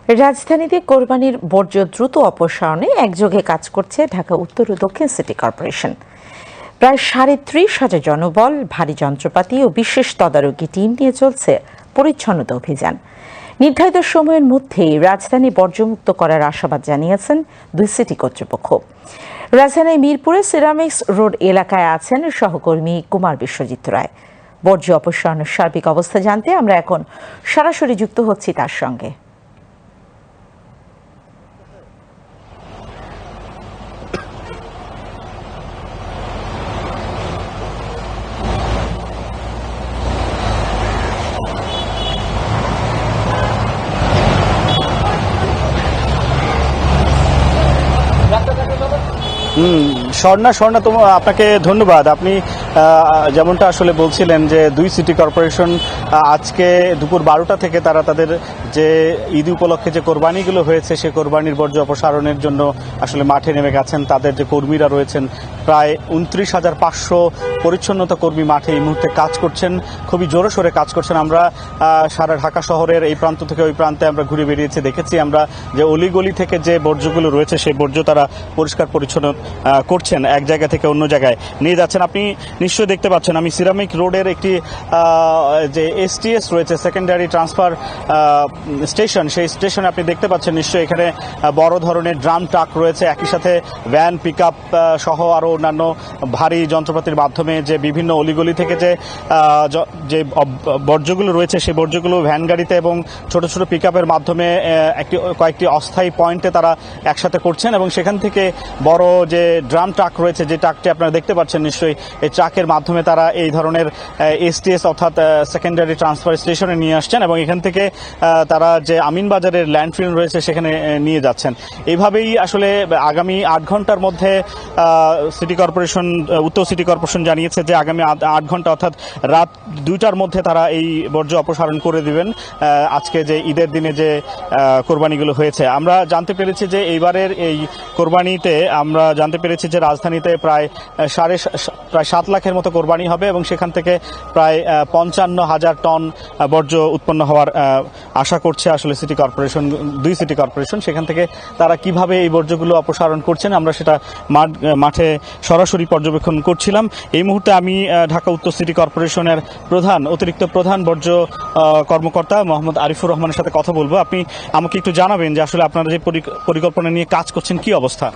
রাজধানীতে কোরবানির বর্জ্য দ্রুত অপসারণে একযোগে কাজ করছে ঢাকা উত্তর ও দক্ষিণ সিটি কর্পোরেশন। প্রায় ৩৫,০০০ জনবল, ভারী যন্ত্রপাতি ও বিশেষ তদারকি টিম নিয়ে চলছে পরিচ্ছন্নতা অভিযান। নির্ধারিত সময়ের মধ্যেই রাজধানী বর্জ্যমুক্ত করার আশাবাদ জানিয়েছেন দুই সিটি কর্তৃপক্ষ। রাজধানীর মিরপুরে সিরামিক্স রোড এলাকায় আছেন সহকর্মী কুমার বিশ্বজিৎ রায়। বর্জ্য অপসারণের সার্বিক অবস্থা জানতে আমরা এখন সরাসরি যুক্ত হচ্ছি তার সঙ্গে। স্বর্ণা আপনাকে ধন্যবাদ। আপনি যেমনটা আসলে বলছিলেন যে দুই সিটি কর্পোরেশন আজকে দুপুর 12টা থেকে তারা তাদের যে ঈদ উপলক্ষে যে কোরবানিগুলো হয়েছে সেই কোরবানির বর্জ্য অপসারণের জন্য আসলে মাঠে নেমে গেছেন। তাদের যে কর্মীরা রয়েছেন প্রায় 29,500 পরিচ্ছন্নতা কর্মী মাঠে এই মুহূর্তে কাজ করছেন, খুবই জোরে সোরে কাজ করছেন। আমরা সারা ঢাকা শহরের এই প্রান্ত থেকে ওই প্রান্তে আমরা ঘুরে বেরিয়েছি, দেখেছি আমরা যে অলিগলি থেকে যে বর্জ্যগুলো রয়েছে সেই বর্জ্য তারা পরিষ্কার পরিচ্ছন্ন করছেন, এক জায়গা থেকে অন্য জায়গায় নিয়ে যাচ্ছেন। আপনি নিশ্চয়ই দেখতে পাচ্ছেন আমি সিরামিক রোডের একটি যে STS রয়েছে, সেকেন্ডারি ট্রান্সফার স্টেশন, সেই স্টেশনে আপনি দেখতে পাচ্ছেন নিশ্চয়ই এখানে বড় ধরনের ড্রাম ট্রাক রয়েছে, একই সাথে ভ্যান, পিকআপ সহ আরও অন্যান্য ভারী যন্ত্রপাতির মাধ্যমে যে বিভিন্ন অলিগলি থেকে যে বর্জ্যগুলো রয়েছে সেই বর্জ্যগুলো ভ্যান গাড়িতে এবং ছোট ছোট পিকআপের মাধ্যমে কয়েকটি অস্থায়ী পয়েন্টে তারা একসাথে করছেন এবং সেখান থেকে বড় যে ড্রাম ট্রাক রয়েছে, যে ট্রাকটি আপনারা দেখতে পাচ্ছেন নিশ্চয়ই, এই ট্রাকের মাধ্যমে তারা এই ধরনের STS অর্থাৎ সেকেন্ডারি ট্রান্সফার স্টেশনে নিয়ে আসছেন এবং এখান থেকে তারা যে আমিনবাজারের ল্যান্ডফিল রয়েছে সেখানে নিয়ে যাচ্ছেন। এইভাবেই আসলে আগামী 8 ঘন্টার মধ্যে সিটি কর্পোরেশন, উত্তর সিটি কর্পোরেশন জানিয়েছে যে আগামী 8 ঘন্টা অর্থাৎ রাত 2টার মধ্যে তারা এই বর্জ্য অপসারণ করে দিবেন। আজকে যে ঈদের দিনে যে কোরবানিগুলো হয়েছে, আমরা জানতে পেরেছি যে এইবারের এই কোরবানিতে আমরা জানতে পেরেছি যে রাজধানীতে প্রায় 7 লাখের মতো কোরবানি হবে এবং সেখান থেকে প্রায় 55,000 টন বর্জ্য উৎপন্ন হওয়ার আশা করছে আসলে সিটি কর্পোরেশন, দুই সিটি কর্পোরেশন। সেখান থেকে তারা কিভাবে এই বর্জ্যগুলো অপসারণ করছেন আমরা সেটা মাঠে সরাসরি পর্যবেক্ষণ করছিলাম। এই মুহূর্তে আমি ঢাকা উত্তর সিটি কর্পোরেশনের অতিরিক্ত প্রধান বর্জ্য কর্মকর্তা মোহাম্মদ আরিফুর রহমানের সাথে কথা বলবো। আপনি আমাকে একটু জানাবেন যে আসলে আপনারা যে পরিকল্পনা নিয়ে কাজ করছেন কি অবস্থা?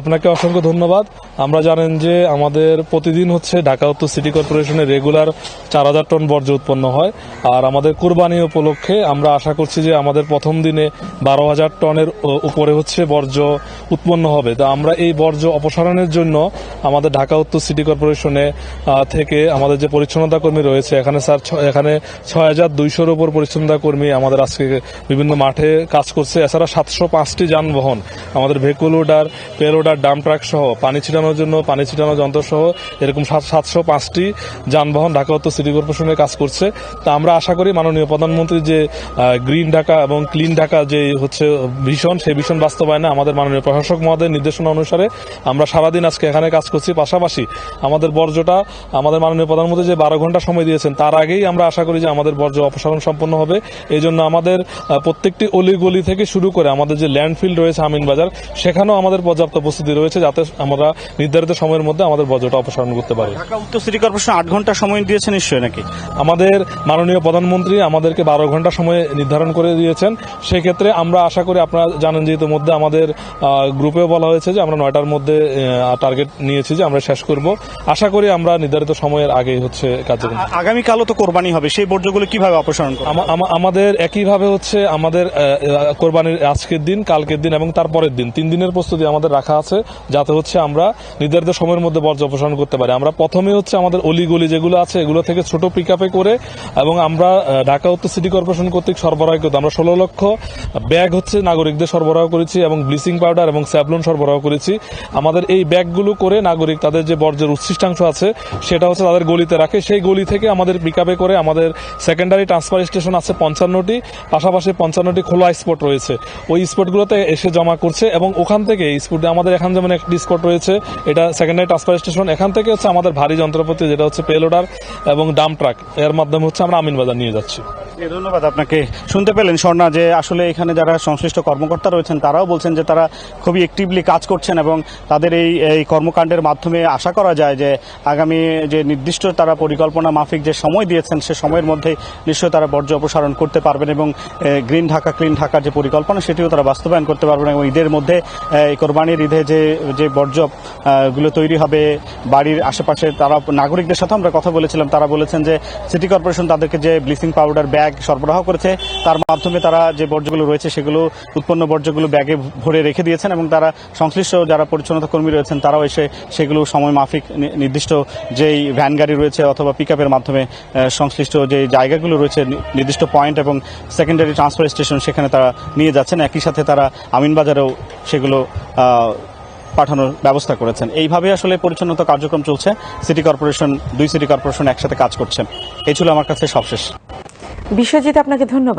আপনাকে অসংখ্য ধন্যবাদ। আমরা জানেন যে আমাদের প্রতিদিন হচ্ছে ঢাকা উত্তর সিটি কর্পোরেশনের রেগুলার 4,000 টন বর্জ্য উৎপন্ন হয়, আর আমাদের কুরবানি উপলক্ষে আমরা আশা করছি যে আমাদের প্রথম দিনে 12,000 টনের উপরে হচ্ছে বর্জ্য উৎপন্ন হবে। তো আমরা এই বর্জ্য অপসারণের জন্য আমাদের ঢাকা উত্তর সিটি কর্পোরেশনে থেকে আমাদের যে পরিচ্ছন্নতা কর্মী রয়েছে এখানে 6,200-র উপর পরিচ্ছন্নতা কর্মী আমাদের আজকে বিভিন্ন মাঠে কাজ করছে। এছাড়া 705টি যানবাহন, আমাদের vehicle loader, payloader, dump truck সহ পানি ছিটানোর জন্য পানি ছিটানো যন্ত্র সহ এরকম 705টি যানবাহন ঢাকা উত্তর সিটি কর্পোরেশনে কাজ করছে। তা আমরা আশা করি মাননীয় প্রধানমন্ত্রী যে গ্রিন ঢাকা এবং ক্লিন ঢাকা যে হচ্ছে ভিশন, সেই ভিশন বাস্তবায়নে আমাদের মাননীয় প্রশাসক মহোদয়ের নির্দেশনা অনুসারে আমরা সারাদিন আজকে এখানে কাজ করছি। পাশাপাশি আমাদের বর্জ্যটা আমাদের মাননীয় প্রধানমন্ত্রী যে 12 ঘন্টা সময় দিয়েছেন তার আগেই আমরা আশা করি যে আমাদের বর্জ্য অপসারণ সম্পন্ন হবে। এই জন্য আমাদের প্রত্যেকটি অলিগলি থেকে শুরু করে আমাদের যে ল্যান্ডফিল রয়েছে আমিনবাজার, সেখানেও আমাদের পর্যাপ্ত প্রস্তুতি রয়েছে যাতে আমরা নির্ধারিত সময়ের মধ্যে আমাদের বর্জ্যটা অপসারণ করতে পারি। ঢাকা উত্তর সিটি কর্পোরেশন 8 ঘন্টা সময় দিয়েছে নিশ্চয়ই নাকি? আমাদের মাননীয় প্রধানমন্ত্রী আমাদেরকে 12 ঘন্টা সময় নির্ধারণ করে দিয়েছেন। সেক্ষেত্রে আমরা আশা করি, আপনারা জানেন যে ইতিমধ্যে আমাদের গ্রুপেও বলা হয়েছে যে আমরা 9টার মধ্যে টার্গেট নিয়েছি যে আমরা শেষ করব। আশা করি আমরা নির্ধারিত সময়ের আগেই হচ্ছে কার্যক্রম। আগামীকালও তো কোরবানি হবে, সেই বর্জ্যগুলো কিভাবে অপসারণ করব? আমাদের একইভাবে হচ্ছে আমাদের কোরবানির আজকের দিন, কালকের দিন এবং তারপরের দিন 3 দিনের প্রস্তুতি আমাদের রাখা আছে যাতে হচ্ছে আমরা নির্ধারিত সময়ের মধ্যে বর্জ্য অপসারণ করতে পারি। আমরা প্রথমে হচ্ছে আমাদের অলিগলি যেগুলো আছে এগুলো থেকে ছোট পিকআপে করে এবং আমরা ঢাকা উত্তর সিটি কর্পোরেশন কর্তৃক সরবরাহ করতে আমরা 16 লক্ষ ব্যাগ হচ্ছে নাগরিকদের সরবরাহ করেছি এবং ব্লিচিং পাউডার এবং স্যাভলন সরবরাহ করেছি। আমাদের এই ব্যাগগুলো করে নাগরিক তাদের যে বর্জ্যের উচ্ছিষ্টাংশ আছে সেটা হচ্ছে তাদের গলিতে রাখে। সেই গলি থেকে আমাদের পিকআপে করে আমাদের সেকেন্ডারি ট্রান্সফার স্টেশন আছে 55টি, পাশাপাশি 55টি খোলা স্পট রয়েছে, ওই স্পটগুলোতে এসে জমা করছে এবং ওখান থেকে এই স্পুট আমাদের এখানে যেমন একটি স্পট রয়েছে, এটা সেকেন্ডারি ট্রান্সফার স্টেশন, এখান থেকে হচ্ছে আমাদের ভারী যন্ত্রপাতি যেটা হচ্ছে পেলোডার এবং ডাম্প ট্রাক এর মাধ্যমে হচ্ছে আমরা আমিনবাজার নিয়ে যাচ্ছি। ধন্যবাদ আপনাকে। শুনতে পেলেন স্বর্ণা যে আসলে এখানে যারা সংশ্লিষ্ট কর্মকর্তা রয়েছেন তারাও বলছেন যে তারা খুবই অ্যাক্টিভলি কাজ করছেন এবং তাদের এই কর্মকাণ্ডের মাধ্যমে আশা করা যায় যে আগামী যে নির্দিষ্ট তারা পরিকল্পনা মাফিক যে সময় দিয়েছেন সে সময়ের মধ্যে নিশ্চয়ই তারা বর্জ্য অপসারণ করতে পারবেন এবং গ্রিন ঢাকা ক্লিন ঢাকার যে পরিকল্পনা সেটিও তারা বাস্তবায়ন করতে পারবেন এবং ঈদের মধ্যে এই কোরবানির ঈদে যে বর্জ্য গুলো তৈরি হবে বাড়ির আশেপাশে, তারা নাগরিকদের সাথে আমরা কথা বলেছিলাম, তারা বলেছেন যে সিটি কর্পোরেশন তাদেরকে যে ব্লিচিং পাউডার ব্যাগ সরবরাহ করেছে তার মাধ্যমে তারা যে বর্জ্যগুলো রয়েছে সেগুলো উৎপন্ন বর্জ্যগুলো ব্যাগে ভরে রেখে দিয়েছেন এবং তারা সংশ্লিষ্ট যারা পরিচ্ছন্নতা কর্মী রয়েছেন তারাও এসে সেগুলো সময় মাফিক নির্দিষ্ট যেই ভ্যান গাড়ি রয়েছে অথবা পিকআপের মাধ্যমে সংশ্লিষ্ট যে জায়গাগুলো রয়েছে নির্দিষ্ট পয়েন্ট এবং সেকেন্ডারি ট্রান্সফার স্টেশন সেখানে তারা নিয়ে যাচ্ছেন। একই সাথে তারা আমিনবাজারেও সেগুলো পাঠানোর ব্যবস্থা করেছেন। এইভাবে আসলে পরিচ্ছন্নতা কার্যক্রম চলছে। সিটি কর্পোরেশন, দুই সিটি কর্পোরেশন একসাথে কাজ করছেন। এই ছিল আমার কাছে সবশেষ। বিশ্বজিৎ, আপনাকে ধন্যবাদ।